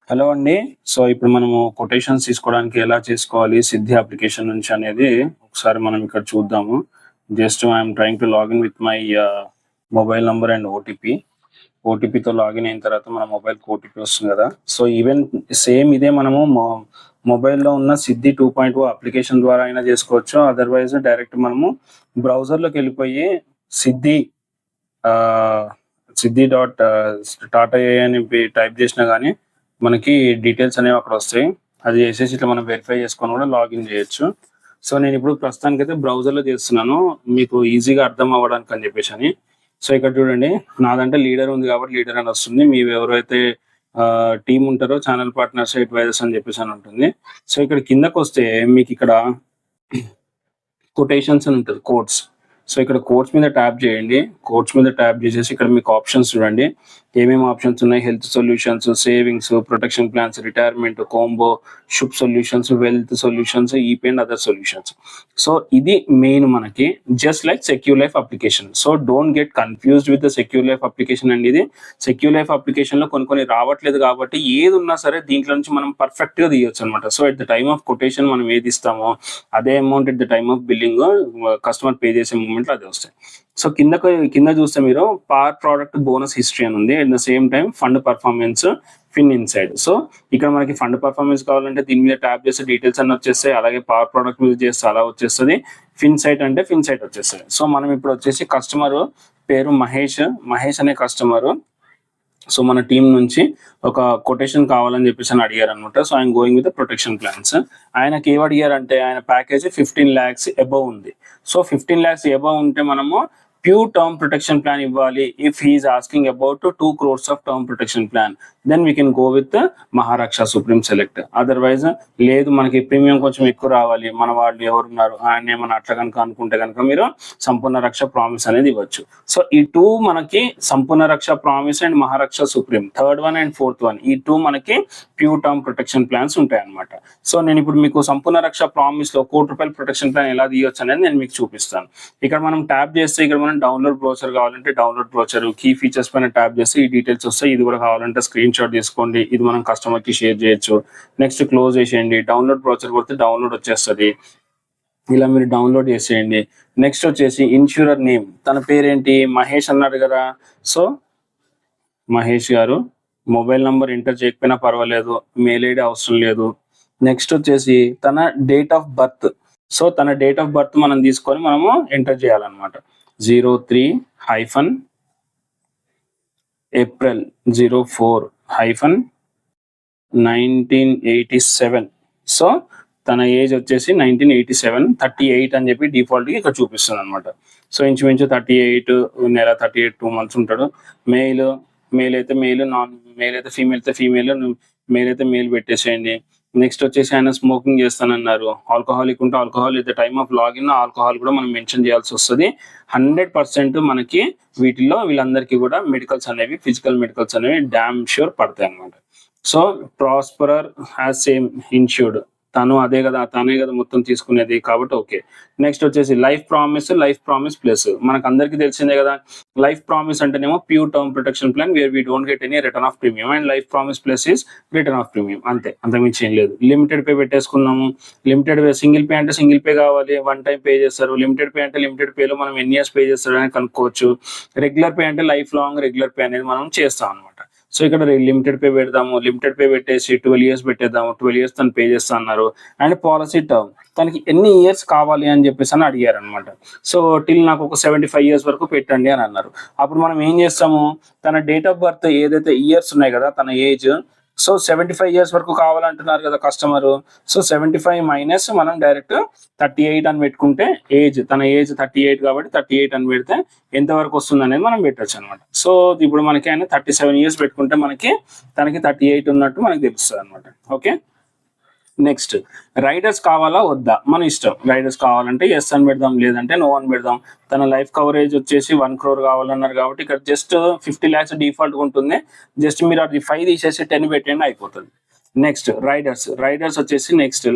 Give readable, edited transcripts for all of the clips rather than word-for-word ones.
Hello అండి. So, ఇప్పుడు మనము కొటేషన్స్ తీసుకోవడానికి ఎలా చేసుకోవాలి సిద్ధి అప్లికేషన్ నుంచి అనేది ఒకసారి మనం ఇక్కడ చూద్దాము. Just I'm trying to login with my mobile number and OTP. ఓటీపీతో లాగిన్ అయిన తర్వాత మన మొబైల్‌కి ఓటీపీ వస్తుంది కదా! సో, ఈవెన్ సేమ్ ఇదే మనము మొబైల్‌లో ఉన్న సిద్ధి 2.0 అప్లికేషన్ ద్వారా అయినా చేసుకోవచ్చు. అదర్‌వైజ్ డైరెక్ట్ మనము బ్రౌజర్‌లోకెళ్ళిపోయి సిద్ధి ఆహ్, సిద్ధి డాట్ టాటా ఏఐ అని టైప్ చేసినా గానీ మనకి డీటెయిల్స్ అనేవి అక్కడ వస్తాయి. అది చేసేసి ఇట్లా మనం వెరిఫై చేసుకొని కూడా లాగిన్ చేయొచ్చు. సో, నేనిప్పుడు ప్రస్తుతానికైతే బ్రౌజర్‌లో చేస్తున్నాను. మీకు ఈజీగా అర్థం అవ్వడానికి అని చెప్పేసని. సో, ఇక్కడ చూడండి నాదంటే లీడర్ ఉంది కాబట్టి లీడర్ అని వస్తుంది. మీవి ఎవరైతే టీమ్ ఉంటారో ఛానల్ పార్ట్నర్స్, అడ్వైజర్స్ అని చెప్పేసని ఉంటుంది. సో, ఇక్కడ కిందకొస్తే మీకిక్కడ కొటేషన్స్ అని ఉంటది. కోట్స్. సో, ఇక్కడ కోట్స్ మీద ట్యాప్ చేయండి. కోట్స్ మీద ట్యాప్ చేసేసి ఇక్కడ మీకు ఆప్షన్స్ చూడండి. ఏమేమి ఆప్షన్స్ ఉన్నాయి? Health solutions, savings, protection plans, retirement, combo, షుప్ solutions, wealth solutions, EP and other solutions. So, ఇది మెయిన్ మనకి just like secure life application. So, don't get confused with the secure life application అండి ఇది. Secure life అప్లికేషన్‌లో కొన్ని రావట్లేదు కాబట్టి ఏదున్నా సరే దీంట్లో నుంచి మనం పర్ఫెక్ట్‌గా తీయొచ్చనమాట. So, at the time of quotation మనం ఏది ఇస్తామో అదే amount at the time of billing customer pay చేసే మూమెంట్‌లో అదే వస్తాయి. సో, కింద చూస్తే మీరు పార్ ప్రొడక్ట్ బోనస్ హిస్టరీ అని ఉంది. At the same time fund performance, ఫిన్ ఇన్సైడ్. సో, ఇక్కడ మనకి ఫండ్ పర్ఫార్మెన్స్ కావాలంటే దీని మీద ట్యాప్ చేస్తే డీటెయిల్స్ అన్నీ వచ్చేస్తాయి. అలాగే పవర్ ప్రొడక్ట్ మీద చేస్తే అలా వచ్చేస్తది. ఫిన్ సైట్ అంటే ఫిన్ సైట్ వచ్చేస్తది. సో, మనం ఇప్పుడు వచ్చేసి కస్టమర్ పేరు మహేష్. మహేష్ అనే కస్టమర్ సో, మన టీం నుంచి ఒక కొటేషన్ కావాలని చెప్పేసి అడిగారనమాట. So, I'm going with protection plans. ఆయనకి ఏమడిగారంటే ఆయన ప్యాకేజ్ 15 lakhs అబోవ్ ఉంది. సో, 15 lakhs అబోవ్ ఉంటే మనము ప్యూర్ టర్మ్ ప్రొటెక్షన్ ప్లాన్ ఇవ్వాలి. If he is asking about 2 crores of term protection plan then we can go with Maharaksha supreme select. Otherwise లేదు మనకి premium కొంచెం ఎక్కువ రావాలి, మన వాళ్ళు ఎవరున్నారు ఆయన ఏమన్నా అట్లా కనుక అనుకుంటే కనుక మీరు సంపూర్ణ రక్ష ప్రామిస్ అనేది ఇవ్వచ్చు. సో, ఈ 2 మనకి Sampoorna Raksha promise and Maharaksha supreme third one and fourth one ఈ 2 మనకి ప్యూర్ టర్మ్ ప్రొటెక్షన్ ప్లాన్స్ ఉంటాయి అనమాట. సో, నేను ఇప్పుడు మీకు సంపూర్ణ రక్ష ప్రామిస్ లో ₹1,00,00,000 ప్రొటెక్షన్ ప్లాన్ ఎలా తీయొచ్చు అనేది నేను మీకు చూపిస్తాను. ఇక్కడ మనం ట్యాప్ చేస్తే ఇక్కడ మనం డౌన్లోడ్ బ్రోచర్ కావాలంటే డౌన్లోడ్ బ్రోచర్, కీ ఫీచర్స్ పైన ట్యాప్ చేస్తే ఈ డీటెయిల్స్ వస్తాయి. ఇది కూడా కావాలంటే స్క్రీన్ షాట్ తీసుకోండి. ఇది మనం కస్టమర్ కి షేర్ చేయొచ్చు. నెక్స్ట్ క్లోజ్ చేసేయండి. డౌన్లోడ్ బ్రోచర్ కొడితే డౌన్లోడ్ వచ్చేస్తుంది. ఇలా మీరు డౌన్లోడ్ చేసేయండి. నెక్స్ట్ వచ్చేసి ఇన్సూరర్ నేమ్, తన పేరేంటి మహేష్ అన్నాడు కదా. సో, మహేష్ గారు మొబైల్ నంబర్ ఎంటర్ చేయకపోయినా పర్వాలేదు, మెయిల్ ఐడి అవసరం లేదు. నెక్స్ట్ వచ్చేసి తన డేట్ ఆఫ్ బర్త్. సో, తన డేట్ ఆఫ్ బర్త్ మనం తీసుకొని మనము ఎంటర్ చేయాలన్నమాట. 03-April 04-1987. సో, తన ఏజ్ వచ్చేసి 1987, 38 అని చెప్పి డిఫాల్ట్‌గా ఇక్కడ చూపిస్తుంది అనమాట. సో, ఇంచుమించు 38 నెల 38 2 months ఉంటాడు. మెయిల్ అయితే మెయిల్, నాన్ మెయిల్ అయితే ఫీమేల్ అయితే ఫీమేల్, మెయిల్ అయితే మెయిల్ పెట్టేసేయండి. నెక్స్ట్ వచ్చేసి ఆయన స్మోకింగ్ చేస్తానన్నారు. ఆల్కహాలిక్ ఉంటే alcohol at the time of login alcohol కూడా మనం మెన్షన్ చేయాల్సి వస్తుంది. 100% మనకి వీళ్ళందరికీ కూడా మెడికల్స్ అనేవి, ఫిజికల్ మెడికల్స్ అనేవి డామ్ ష్యూర్ పడతాయి అనమాట. So, proposer has same insured, తనే కదా మొత్తం తీసుకునేది కాబట్టి ఓకే. నెక్స్ట్ వచ్చేసి లైఫ్ ప్రామిస్ ప్లస్ మనకు అందరికీ తెలిసిందే కదా. లైఫ్ ప్రామిస్ అంటేనేమో pure term protection plan where we don't get any return of premium and life promise plus is return of premium, అంతే, అంతకుమించి ఏం లేదు. లిమిటెడ్ పే పెట్టేసుకున్నాము. లిమిటెడ్ పే, సింగిల్ పే అంటే సింగిల్ పే కావాలి, వన్ టైం పే చేస్తారు. Limited pay అంటే limited పేలో మనం ఎన్ని ఇయర్స్ పే చేస్తారని కనుక్కోవచ్చు. రెగ్యులర్ పే అంటే లైఫ్ లాంగ్ రెగ్యులర్ పే అనేది మనం చేస్తాం అనమాట. సో, ఇక్కడ లిమిటెడ్ పే పెడదాము. లిమిటెడ్ పే పెట్టేసి 12 years పెట్టేద్దాము. 12 years తను పే చేస్తా అన్నారు. అండ్ పాలసీ టర్మ్ తనకి ఎన్ని ఇయర్స్ కావాలి అని చెప్పేసి అని అడిగారు అనమాట. సో, టిల్ నాకు ఒక 75 years వరకు పెట్టండి అని అన్నారు. అప్పుడు మనం ఏం చేస్తాము, తన డేట్ ఆఫ్ బర్త్ ఏదైతే ఇయర్స్ ఉన్నాయి కదా, తన ఏజ్, సో 75 years వరకు కావాలంటున్నారు కదా కస్టమర్. సో, 75 మైనస్ మనం డైరెక్ట్ 38 అని పెట్టుకుంటే తన ఏజ్ 38 కాబట్టి 38 అని పెడితే ఎంత వరకు వస్తుంది అనేది మనం పెట్టచ్చు అనమాట. సో, ఇప్పుడు మనకి ఆయన 37 years పెట్టుకుంటే తనకి 38 ఉన్నట్టు మనకి తెలుస్తుంది అనమాట. ఓకే. నెక్స్ట్ రైడర్స్ కావాలా వద్దా మన ఇష్టం. రైడర్స్ కావాలంటే ఎస్ అని పెడదాం, లేదంటే నో అని పెడదాం. తన లైఫ్ కవరేజ్ వచ్చేసి 1 crore కావాలన్నారు కాబట్టి ఇక్కడ జస్ట్ 50 lakhs డిఫాల్ట్ ఉంటుంది. జస్ట్ మీరు అది 5 తీసేసి 10 పెట్టండి అయిపోతుంది. నెక్స్ట్ రైడర్స్ వచ్చేసి next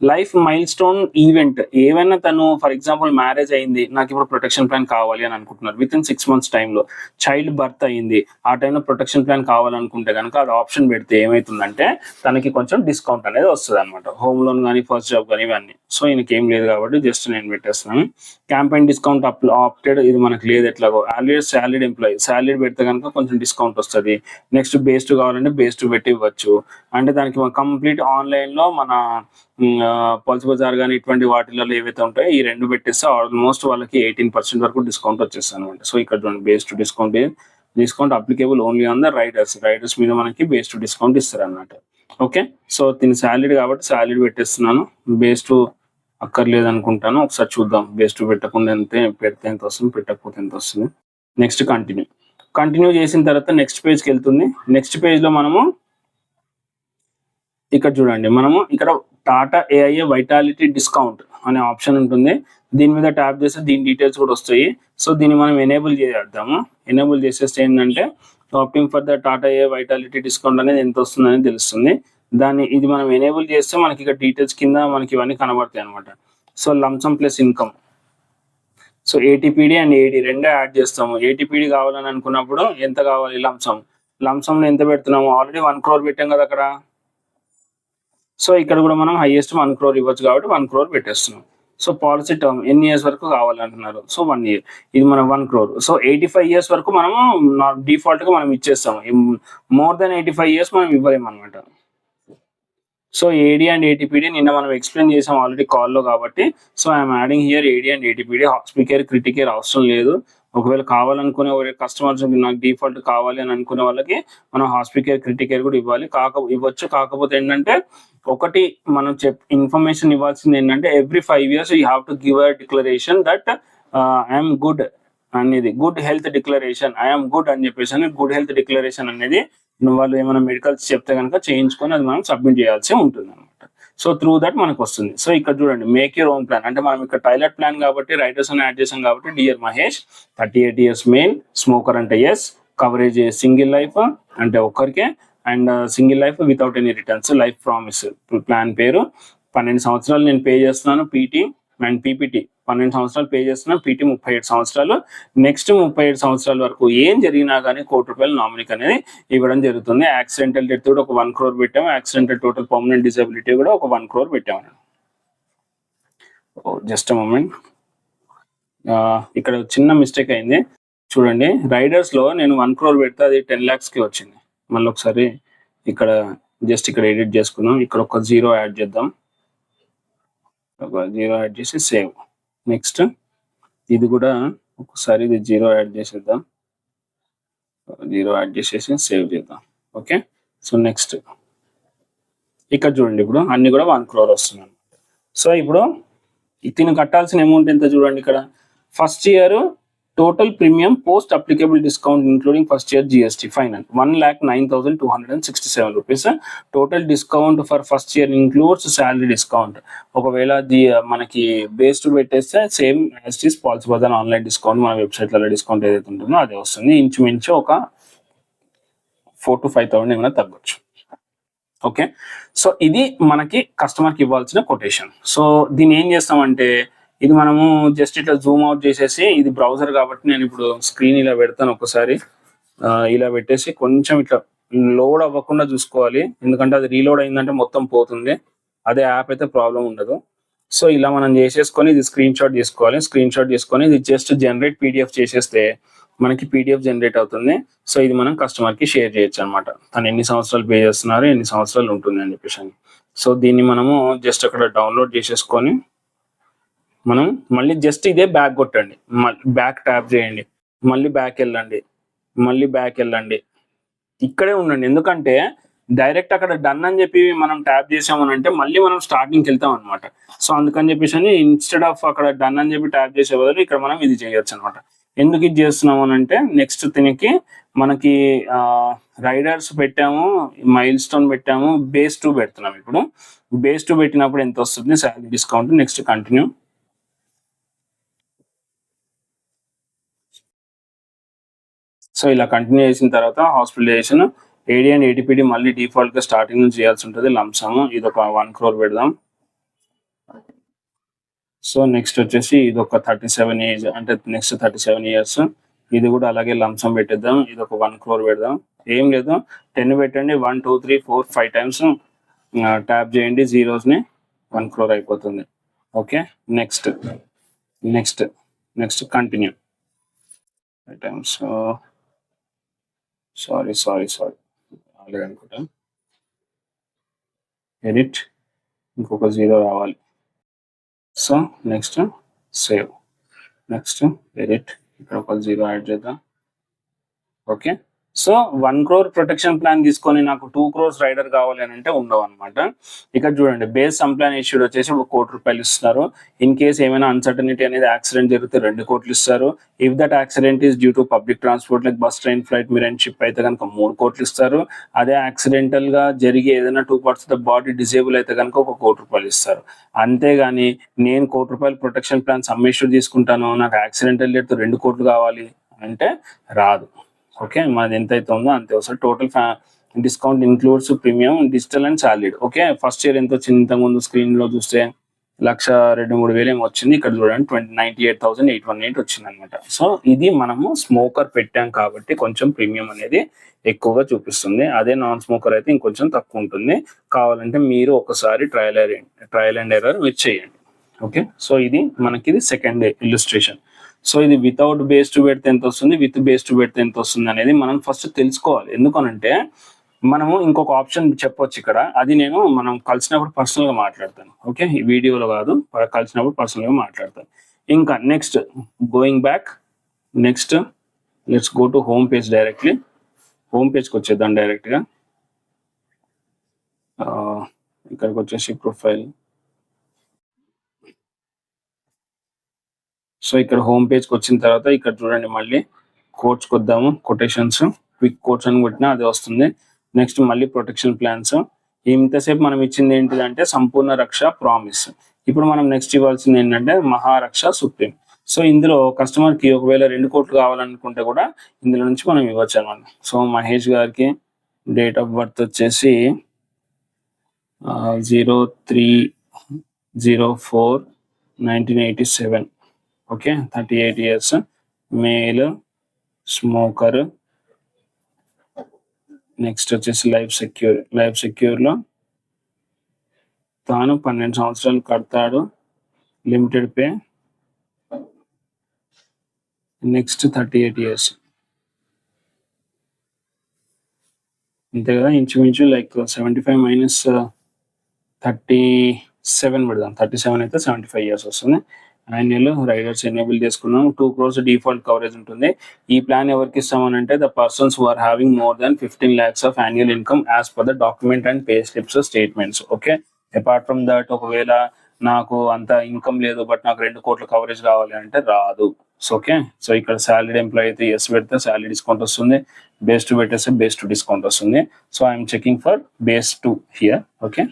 life mile stone event ఏవైనా తను ఫర్ ఎగ్జాంపుల్ మ్యారేజ్ అయింది, నాకు ఇప్పుడు ప్రొటెక్షన్ ప్లాన్ కావాలి అని అనుకుంటున్నారు విత్ ఇన్ 6 months టైంలో, చైల్డ్ బర్త్ అయింది, ఆ టైంలో ప్రొటెక్షన్ ప్లాన్ కావాలనుకుంటే కనుక అది ఆప్షన్ పెడితే ఏమవుతుందంటే తనకి కొంచెం డిస్కౌంట్ అనేది వస్తుంది అనమాట. హోమ్ లోన్ కానీ ఫస్ట్ జాబ్ కానీ ఇవన్నీ. సో ఈయనకి ఏం లేదు కాబట్టి జస్ట్ నేను పెట్టేస్తున్నాను. క్యాంపెయిన్ డిస్కౌంట్ ఆప్టెడ్, ఇది మనకు లేదు ఎట్లాగో. ఆల్రెడీ సాలరీడ్ ఎంప్లాయీ, సాలరీ పెడితే కనుక కొంచెం డిస్కౌంట్ వస్తుంది. నెక్స్ట్ బేస్ 2 కావాలంటే బేస్ 2 పెట్టి ఇవ్వచ్చు. అంటే దానికి కంప్లీట్ ఆన్లైన్లో మన పల్స్ బజార్ కానీ ఇటువంటి వాటిలలో ఏవైతే ఉంటాయో ఈ 2 పెట్టేస్తే ఆల్మోస్ట్ వాళ్ళకి 18% వరకు డిస్కౌంట్ వచ్చేస్తుంది అనమాట. సో ఇక్కడ చూడండి base 2 discount applicable only on the riders మీద మనకి బేస్ 2 డిస్కౌంట్ ఇస్తారు అన్నమాట. ఓకే, సో దీని సాలరీ కాబట్టి సాలరీ పెట్టేస్తున్నాను. బేస్ 2 అక్కర్లేదు అనుకుంటాను. ఒకసారి చూద్దాం బేస్ 2 పెట్టకుండా పెడితే ఎంత వస్తుంది, పెట్టకపోతే ఎంత వస్తుంది. నెక్స్ట్ కంటిన్యూ చేసిన తర్వాత నెక్స్ట్ పేజ్కి వెళ్తుంది. నెక్స్ట్ పేజ్లో మనము ఇక్కడ చూడండి, మనము ఇక్కడ టాటా ఏఐఏ వైటాలిటీ డిస్కౌంట్ అనే ఆప్షన్ ఉంటుంది. దీని మీద ట్యాప్ చేస్తే దీని డీటెయిల్స్ కూడా వస్తాయి. సో దీన్ని మనం ఎనేబుల్ చేద్దాము. ఎనేబుల్ చేసేస్తే ఏంటంటే opting for the Tata AIA vitality discount అనేది ఎంత వస్తుందని తెలుస్తుంది. ఇది మనం ఎనేబుల్ చేస్తే మనకి ఇక్కడ డీటెయిల్స్ కింద మనకి ఇవన్నీ కనబడతాయి అనమాట. So lump sum plus income, so ATPD and AD రెండే యాడ్ చేస్తాము. ఏటీపీడీ కావాలని అనుకున్నప్పుడు ఎంత కావాలి, లంసంలో ఎంత పెడుతున్నాము, ఆల్రెడీ 1 crore పెట్టాం కదా అక్కడ. సో ఇక్కడ కూడా మనం హైయెస్ట్ 1 crore ఇవ్వచ్చు కాబట్టి 1 crore పెట్టేస్తున్నాం. సో పాలసీ టర్మ్ ఎన్ని ఇయర్స్ వరకు కావాలంటున్నారు, సో 1 year, ఇది మనం 1 crore. సో 85 years వరకు మనము డిఫాల్ట్ గా మనం ఇచ్చేస్తాము. మోర్ దెన్ 85 years మనం ఇవ్వలేము అనమాట. సో ఏడీ అండ్ ఏటీపీడీ నిన్న మనం ఎక్స్ప్లెయిన్ చేసాం ఆల్రెడీ కాల్లో కాబట్టి. So I'm adding here AD and ATPD. Hospicare Criticare అవసరం లేదు. ఒకవేళ కావాలనుకునే కస్టమర్స్ నాకు డిఫాల్ట్ కావాలి అని అనుకునే వాళ్ళకి మనం హాస్పికేర్ క్రిటికేర్ కూడా ఇవ్వచ్చు. కాకపోతే ఏంటంటే ఒకటి మనం ఇన్ఫర్మేషన్ ఇవ్వాల్సింది ఏంటంటే every 5 years you have to give a declaration that I'm good అనేది, good health declaration, I'm good అని చెప్పేసి గుడ్ హెల్త్ డిక్లరేషన్ అనేది వాళ్ళు ఏమైనా మెడికల్స్ చెప్తే కనుక చేయించుకొని అది మనం సబ్మిట్ చేయాల్సి ఉంటుంది అనమాట. సో త్రూ దట్ మనకు వస్తుంది. సో ఇక్కడ చూడండి మేక్ యూర్ ఓన్ ప్లాన్, అంటే మనం ఇక్కడ టైలర్ ప్లాన్ కాబట్టి రైటర్స్ అని యాడ్ చేసాం కాబట్టి dear Mahesh 38 years male, smoker అంటే ఎస్, కవరేజ్ సింగిల్ లైఫ్ అంటే ఒక్కరికే, and single life without any returns, life promise. Plan పేరు 12 సంవత్సరాలు నేను పే చేస్తున్నాను పీటీ అండ్ పీపీటీ 12 సంవత్సరాలు పే చేస్తున్నాను, పీటీ 37 సంవత్సరాలు. నెక్స్ట్ 37 సంవత్సరాల వరకు ఏం జరిగినా కానీ ₹1 నామినీకి అనేది ఇవ్వడం జరుగుతుంది. యాక్సిడెంటల్ డెత్ కూడా ఒక 1 crore పెట్టాము, యాక్సిడెంటల్ టోటల్ పర్మనెంట్ డిసబిలిటీ కూడా ఒక 1 crore పెట్టాము. జస్ట్ మూమెంట్, ఇక్కడ చిన్న మిస్టేక్ అయింది చూడండి. రైడర్స్ లో నేను 1 crore పెడితే అది 10 lakhs కి వచ్చింది. మళ్ళీ ఒకసారి ఇక్కడ ఇక్కడ ఎడిట్ చేసుకుందాం. ఇక్కడ ఒక 0 యాడ్ చేద్దాం, ఒక 0 యాడ్ చేసి సేవ్. నెక్స్ట్ ఇది కూడా ఒకసారి ఇది 0 యాడ్ చేసేద్దాం, 0 యాడ్ చేసేసి సేవ్ చేద్దాం. ఓకే, సో నెక్స్ట్ ఇక్కడ చూడండి ఇప్పుడు అన్ని కూడా 1 crore వస్తున్నాయి. సో ఇప్పుడు తిని కట్టాల్సిన అమౌంట్ ఎంత చూడండి. ఇక్కడ first year total premium post applicable discount including first year GST final ₹1,09,267. Total discount for first year includes salary discount. ఒకవేళ మనకి బేస్ 2 పెట్టేస్తే same as it is Policybazaar online discount మన వెబ్సైట్లలో డిస్కౌంట్ ఏదైతే ఉంటుందో అదే వస్తుంది. ఇంచుమించు ఒక 4,000 to 5,000 ఏమైనా తగ్గొచ్చు. ఓకే, సో ఇది మనకి కస్టమర్కి ఇవ్వాల్సిన కొటేషన్. సో దీన్ని ఏం చేస్తామంటే ఇది మనము జస్ట్ ఇట్లా జూమ్ అవుట్ చేసేసి, ఇది బ్రౌజర్ కాబట్టి నేను ఇప్పుడు స్క్రీన్ ఇలా పెడతాను. ఒకసారి ఇలా పెట్టేసి కొంచెం ఇట్లా లోడ్ అవ్వకుండా చూసుకోవాలి, ఎందుకంటే అది రీలోడ్ అయిందంటే మొత్తం పోతుంది. అదే యాప్ అయితే ప్రాబ్లం ఉండదు. సో ఇలా మనం చేసేసుకొని ఇది స్క్రీన్ షాట్ చేసుకోవాలి. స్క్రీన్ షాట్ చేసుకొని ఇది జస్ట్ జనరేట్ పీడిఎఫ్ చేసేస్తే మనకి పీడిఎఫ్ జనరేట్ అవుతుంది. సో ఇది మనం కస్టమర్కి షేర్ చేయొచ్చు అనమాట, తను ఎన్ని సంవత్సరాలు పే చేస్తున్నారు, ఎన్ని సంవత్సరాలు ఉంటుంది అని చెప్పేసి. సో దీన్ని మనము జస్ట్ అక్కడ డౌన్లోడ్ చేసేసుకొని మనం మళ్ళీ జస్ట్ ఇదే బ్యాక్ కొట్టండి, బ్యాక్ ట్యాప్ చేయండి, మళ్ళీ బ్యాక్ వెళ్ళండి, ఇక్కడే ఉండండి. ఎందుకంటే డైరెక్ట్ అక్కడ డన్ అని చెప్పి మనం ట్యాప్ చేసామని అంటే మళ్ళీ మనం స్టార్టింగ్కి వెళ్తాం అనమాట. సో అందుకని చెప్పేసి ఇన్స్టెడ్ ఆఫ్ అక్కడ డన్ అని చెప్పి ట్యాప్ చేసే బదులు ఇక్కడ మనం ఇది చేయొచ్చు అనమాట. ఎందుకు ఇది చేస్తున్నాము అని అంటే నెక్స్ట్ దీనికి మనకి రైడర్స్ పెట్టాము, మైల్ స్టోన్ పెట్టాము, బేస్ 2 పెడుతున్నాం. ఇప్పుడు బేస్ 2 పెట్టినప్పుడు ఎంత వస్తుంది salary discount. Next continue. So ఇలా కంటిన్యూ చేసిన తర్వాత హాస్పిటలైజేషన్, ఏడీ అండ్ ఏటీపీడీ మళ్ళీ డిఫాల్ట్ గా స్టార్టింగ్ నుంచి చేయాల్సి ఉంటుంది. లంసమ్ ఇది ఒక 1 crore పెడదాం. సో నెక్స్ట్ వచ్చేసి ఇది ఒక 37 ఏజ్, అంటే నెక్స్ట్ 37 ఇయర్స్. ఇది కూడా అలాగే లంసం పెట్టేద్దాం. ఇది ఒక 1 crore పెడదాం. ఏం లేదు, 10 పెట్టండి. 1 2 3 4 5 టైమ్స్ ట్యాప్ చేయండి జీరోస్ని, 1 crore అయిపోతుంది. Okay, next next next continue. 5 times, sorry already అనుకుంటా. ఎడిట్, ఇంకొక 0 రావాలి. So next save, next edit, ఇక్కడ ఒక 0 యాడ్ చేద్దాం. Okay, so 1 crore protection plan తీసుకొని నాకు 2 crores రైడర్ కావాలి అని అంటే ఉండవు అనమాట. ఇక్కడ చూడండి, బేస్ సమ్ ప్లాన్ ఇష్యూడ్ వచ్చేసి ఒక 1 crore రూపాయలు ఇస్తున్నారు. ఇన్ కేస్ ఏమైనా అన్సర్టనిటీ అనేది యాక్సిడెంట్ జరిగితే 2 crores ఇస్తారు. If that accident is due to public transport like bus, train, flight, మిర్ అండ్ షిప్ అయితే కనుక 3 crores ఇస్తారు. అదే యాక్సిడెంటల్ గా జరిగి ఏదైనా 2 parts of the body disable అయితే కనుక ఒక 1 crore రూపాయలు ఇస్తారు. అంతేగాని నేను 1 crore రూపాయలు ప్రొటెక్షన్ ప్లాన్ సమ్మిష్యూడ్ తీసుకుంటాను, నాకు యాక్సిడెంటల్ డేట్ 2 crores కావాలి అంటే రాదు. ఓకే, మనది ఎంత అయితే ఉందో అంతే వస్తుంది. Total discount includes premium, digital and solid. Okay, first year ఎంత వచ్చింది? ఇంతకుముందు స్క్రీన్ లో చూస్తే 1,02,3,000 ఏమో వచ్చింది. ఇక్కడ చూడండి 98,818 వచ్చింది అనమాట. సో ఇది మనము స్మోకర్ పెట్టాం కాబట్టి కొంచెం ప్రీమియం అనేది ఎక్కువగా చూపిస్తుంది. అదే నాన్ స్మోకర్ అయితే ఇంకొంచెం తక్కువ ఉంటుంది. కావాలంటే మీరు ఒకసారి ట్రయల్ అండ్ ఎర్రర్ మీరు చేయండి. ఓకే, సో ఇది మనకి సెకండ్ ఇల్లుస్ట్రేషన్. సో ఇది వితౌట్ బేస్ టు పెడితే ఎంత వస్తుంది, విత్ బేస్ టు పెడితే ఎంత వస్తుంది అనేది మనం ఫస్ట్ తెలుసుకోవాలి. ఎందుకనంటే మనము ఇంకొక ఆప్షన్ చెప్పొచ్చు ఇక్కడ, అది మనం కలిసినప్పుడు పర్సనల్ గా మాట్లాడతాను. ఓకే, ఈ వీడియోలో కాదు, కలిసినప్పుడు పర్సనల్ గా మాట్లాడతాను. ఇంకా next going back, next let's go to home page. Directly home పేజ్కి వచ్చేద్దాం డైరెక్ట్గా. ఇక్కడికి వచ్చేసి ప్రొఫైల్. సో ఇక్కడ హోమ్ పేజ్కి వచ్చిన తర్వాత ఇక్కడ చూడండి, మళ్ళీ కోట్స్కి వద్దాము. కొటేషన్స్, క్విక్ కోట్స్ అని కొట్టినా అది వస్తుంది. నెక్స్ట్ మళ్ళీ ప్రొటెక్షన్ ప్లాన్స్. ఇంతసేపు మనం ఇచ్చింది ఏంటిదంటే సంపూర్ణ రక్ష ప్రామిస్. ఇప్పుడు మనం నెక్స్ట్ ఇవ్వాల్సింది ఏంటంటే మహారక్ష సుప్రీం. సో ఇందులో కస్టమర్కి ఒకవేళ 2 crores కావాలనుకుంటే కూడా ఇందులో నుంచి మనం ఇవ్వచ్చు అనమాట. సో మహేష్ గారికి డేట్ ఆఫ్ బర్త్ వచ్చేసి 03/04/1987. Okay, 38 years, male, smoker. Next వచ్చేసి లైఫ్ సెక్యూర్లో తాను 12 సంవత్సరాలు కడతాడు, లిమిటెడ్ పే. నెక్స్ట్ 38 years, అంతే కదా. ఇంచుమించు లైక్ 75 - 37 పెడదాం. 37 అయితే 75 years వస్తుంది. యాన్యువల్ రైడర్స్ ఎనేబుల్ చేసుకున్నాం. 2 crores డిఫాల్ట్ కవరేజ్ ఉంటుంది. ఈ ప్లాన్ ఎవరికి ఇస్తామనంటే the persons who are having more than 15 lakhs of annual income as per the document and pay slips statements. Okay, apart from that ఒకవేళ నాకు అంత income లేదు but నాకు 2 crores కవరేజ్ కావాలి అంటే రాదు. సో ఓకే, సో ఇక్కడ సాలరీడ్ ఎంప్లాయ్ అయితే ఎస్ పెడితే సాలరీ డిస్కౌంట్ వస్తుంది, బేస్ 2 పెట్టేస్తే బేస్ 2 డిస్కౌంట్ వస్తుంది. So I'm checking for base 2 here. Okay,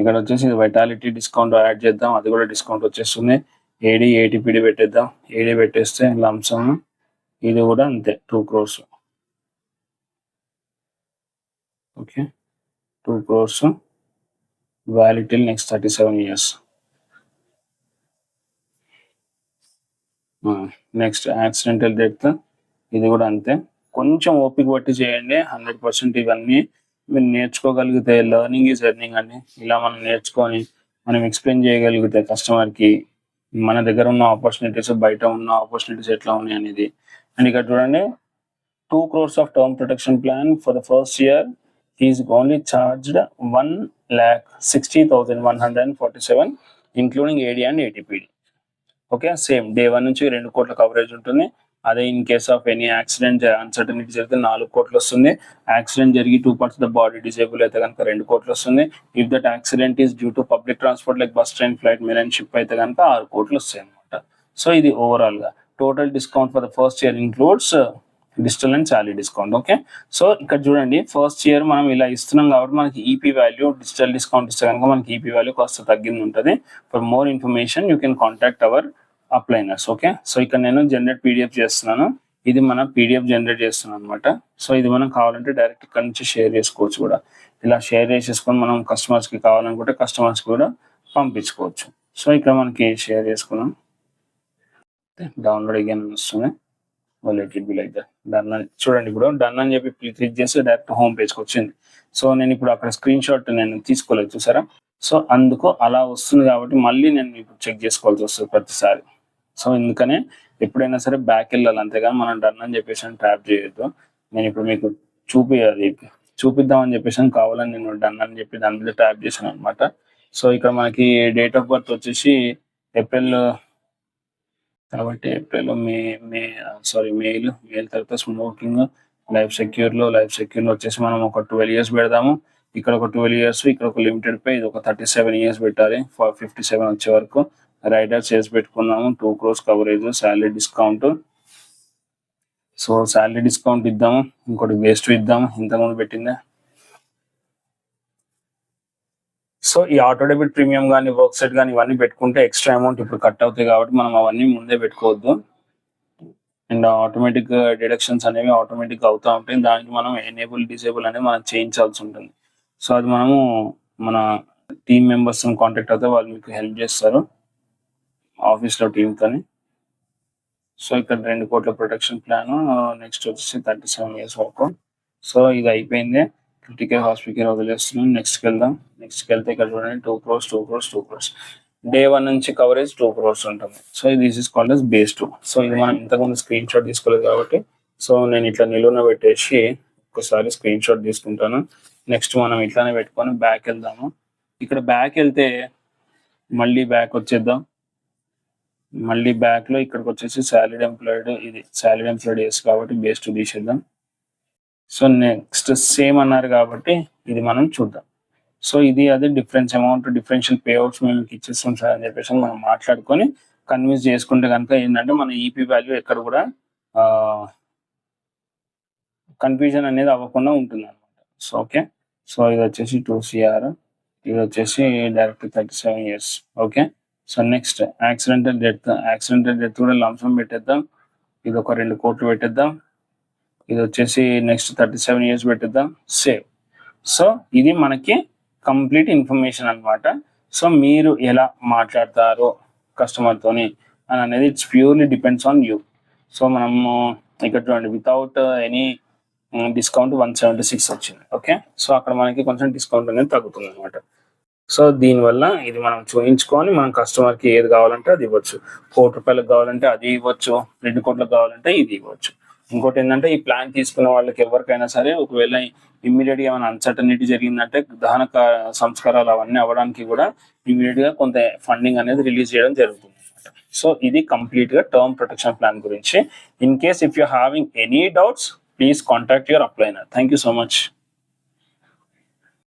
ఇక్కడ వచ్చేసి వైటాలిటీ డిస్కౌంట్ యాడ్ చేద్దాం, అది కూడా డిస్కౌంట్ వచ్చేస్తుంది. ఏటీపీడీ పెట్టేద్దాం. ఏడీ పెట్టేస్తే లంసమ్, ఇది కూడా అంతే 2 crores. Okay, 2 crores valid till next 37 years. Next accidental death, ఇది కూడా అంతే. కొంచెం ఓపిక బట్టి చేయండి. 100% ఇవన్నీ మీరు నేర్చుకోగలిగితే లెర్నింగ్ ఈజ్ ఎర్నింగ్ అండి. ఇలా మనం నేర్చుకొని మనం ఎక్స్ప్లెయిన్ చేయగలిగితే కస్టమర్కి మన దగ్గర ఉన్న ఆపర్చునిటీస్, బయట ఉన్న ఆపర్చునిటీస్ ఎట్లా ఉన్నాయి అనేది. అండ్ ఇక్కడ చూడండి, 2 crores of term protection plan for the first year is only charged 1,60,147 including AD and ATPD. Okay, same day 1 నుంచి 2 crores కవరేజ్ ఉంటుంది. అదే in case of any accident uncertainty జరిగితే 4 crores వస్తుంది. యాక్సిడెంట్ జరిగి 2 parts of the body disable అయితే కనుక 2 crores వస్తుంది. If that accident is due to public transport like bus, train, flight, మిర్ అండ్ షిప్ అయితే కనుక 6 crores వస్తాయి అనమాట. సో ఇది ఓవరాల్ గా total discount for the first year includes digital and salary discount. Okay, so ఇక్కడ చూడండి, ఫస్ట్ ఇయర్ మనం ఇలా ఇస్తున్నాం కాబట్టి మనకి ఈపీ వాల్యూ డిజిటల్ డిస్కౌంట్ ఇస్తే కనుక మనకి ఈపీ వాల్యూ కాస్త తగ్గింది ఉంటుంది. For more information you can contact our upliners. Okay, so ఇక్కడ నేను జనరేట్ పీడిఎఫ్ చేస్తున్నాను. ఇది మనం పీడిఎఫ్ జనరేట్ చేస్తున్నాం అనమాట. సో ఇది మనం కావాలంటే డైరెక్ట్ ఇక్కడ నుంచి షేర్ చేసుకోవచ్చు కూడా. ఇలా షేర్ చేసేసుకొని మనం కస్టమర్స్కి కావాలనుకుంటే కస్టమర్స్కి కూడా పంపించుకోవచ్చు. సో ఇక్కడ మనకి షేర్ చేసుకున్నాం, డౌన్లోడ్ అగైన్ వస్తుంది. Let it be like that. Done అని చూడండి, ఇప్పుడు డన్ అని చెప్పి క్లిక్ చేస్తే డైరెక్ట్ హోమ్ పేజ్కి వచ్చింది. సో నేను ఇప్పుడు అక్కడ స్క్రీన్ షాట్ నేను తీసుకోలేదు చూసారా. సో అందుకు అలా వస్తుంది కాబట్టి మళ్ళీ నేను ఇప్పుడు చెక్ చేసుకోవాల్సి వస్తుంది ప్రతిసారి. సో ఎందుకనే ఎప్పుడైనా సరే బ్యాక్ వెళ్ళాలి, అంతేగాని మనం డన్ అని చెప్పేసి ట్యాప్ చేయొద్దు. నేను ఇప్పుడు మీకు చూపిద్దామని చెప్పేసి కావాలని నేను డన్ అని చెప్పి దాని మీద ట్యాప్ చేశాను అనమాట. సో ఇక్కడ మనకి డేట్ ఆఫ్ బర్త్ వచ్చేసి ఏప్రిల్ కాబట్టి ఏప్రిల్ మెయిల్ తర్వాత స్మోకింగ్ లైఫ్ సెక్యూర్లో వచ్చేసి మనం ఒక 12 years పెడదాము. ఇక్కడ ఒక 12 years, ఇక్కడ ఒక లిమిటెడ్ పే, ఇది ఒక 37 years పెట్టాలి. 57 వచ్చే వరకు రైడర్స్ చేసి పెట్టుకున్నాము. 2 crores coverage, salary discount. So salary discount ఇద్దాము, ఇంకోటి వేస్ట్ ఇద్దాము, ఇంతకుముందు పెట్టిందే. సో ఈ ఆటో డెబిట్ ప్రీమియం కానీ వర్క్ సెట్ కానీ ఇవన్నీ పెట్టుకుంటే ఎక్స్ట్రా అమౌంట్ ఇప్పుడు కట్ అవుతాయి కాబట్టి మనం అవన్నీ ముందే పెట్టుకోవద్దు. అండ్ ఆటోమేటిక్ డిడక్షన్స్ అనేవి ఆటోమేటిక్ అవుతూ ఉంటాయి. దానికి మనం ఎనేబుల్ డిసేబుల్ అనేది మనం చేయించాల్సి ఉంటుంది. సో అది మనము మన టీమ్ మెంబర్స్ కాంటాక్ట్ అవుతే వాళ్ళు మీకు హెల్ప్ చేస్తారు ఆఫీస్లో టీమ్తోని. సో ఇక్కడ 2 కోట్ల ప్రొటెక్షన్ ప్లాన్, నెక్స్ట్ వచ్చేసి 37 years వరకు. సో ఇది అయిపోయింది. Critical hospital వదిలేస్తున్నాం. నెక్స్ట్కి వెళ్తే ఇక్కడ చూడండి 2 crores. Day 1 నుంచి కవరేజ్ 2 crores ఉంటుంది. So this is called as base 2. So ఇది మనం ఇంతకుముందు స్క్రీన్ షాట్ తీసుకోలేదు కాబట్టి సో నేను ఇట్లా నిలువున పెట్టేసి ఒకసారి స్క్రీన్ షాట్ తీసుకుంటాను. నెక్స్ట్ మనం ఇట్లానే పెట్టుకొని బ్యాక్ వెళ్దాము. ఇక్కడ బ్యాక్ వెళ్తే మళ్ళీ బ్యాక్ వచ్చేద్దాం. మళ్ళీ బ్యాక్ లో ఇక్కడికి వచ్చేసి సాలరీడ్ ఎంప్లాయిడ్, ఇది సాలరీడ్ ఎంప్లాయిడ్ ఎస్ కాబట్టి బేస్ 2 తీసేద్దాం. సో నెక్స్ట్ సేమ్ అన్నారు కాబట్టి ఇది మనం చూద్దాం. సో ఇది అదే డిఫరెన్షియల్ పే అవుట్స్ మేము ఇచ్చేస్తాం సార్ అని చెప్పేసి మనం మాట్లాడుకొని కన్విన్స్ చేసుకుంటే కనుక ఏంటంటే మన ఈపీ వాల్యూ ఎక్కడ కూడా కన్ఫ్యూజన్ అనేది అవ్వకుండా ఉంటుంది అనమాట. సో ఓకే, సో ఇది వచ్చేసి 2 CR, ఇది వచ్చేసి direct 37 years. Okay, so next accidental death కూడా లంసం పెట్టేద్దాం. ఇది ఒక 2 కోట్లు పెట్టేద్దాం. ఇది వచ్చేసి నెక్స్ట్ 37 years పెట్టేద్దాం. సేవ్. సో ఇది మనకి కంప్లీట్ ఇన్ఫర్మేషన్ అనమాట. సో మీరు ఎలా మాట్లాడతారో కస్టమర్తోని అని అనేది it's purely depends on you. So మనము ఇక్కడ చూడండి వితౌట్ ఎనీ డిస్కౌంట్ 176 వచ్చింది. ఓకే, సో అక్కడ మనకి కొంచెం డిస్కౌంట్ అనేది తగ్గుతుంది అనమాట. సో దీనివల్ల ఇది మనం చూయించుకొని మనం కస్టమర్కి ఏది కావాలంటే అది ఇవ్వచ్చు. 1 కోటి రూపాయలకు కావాలంటే అది ఇవ్వచ్చు, 2 కోట్లకు కావాలంటే ఇది ఇవ్వచ్చు. ఇంకోటి ఏంటంటే ఈ ప్లాన్ తీసుకున్న వాళ్ళకి ఎవరికైనా సరే ఒకవేళ ఇమ్మీడియట్గా ఏమైనా అన్సర్టనిటీ జరిగిందంటే దహన సంస్కారాలు అవన్నీ అవ్వడానికి కూడా ఇమ్మీడియట్గా కొంత ఫండింగ్ అనేది రిలీజ్ చేయడం జరుగుతుంది అనమాట. సో ఇది కంప్లీట్గా టర్మ్ ప్రొటెక్షన్ ప్లాన్ గురించి. In case if you having any doubts please contact your అప్లైనర్. Thank you so much.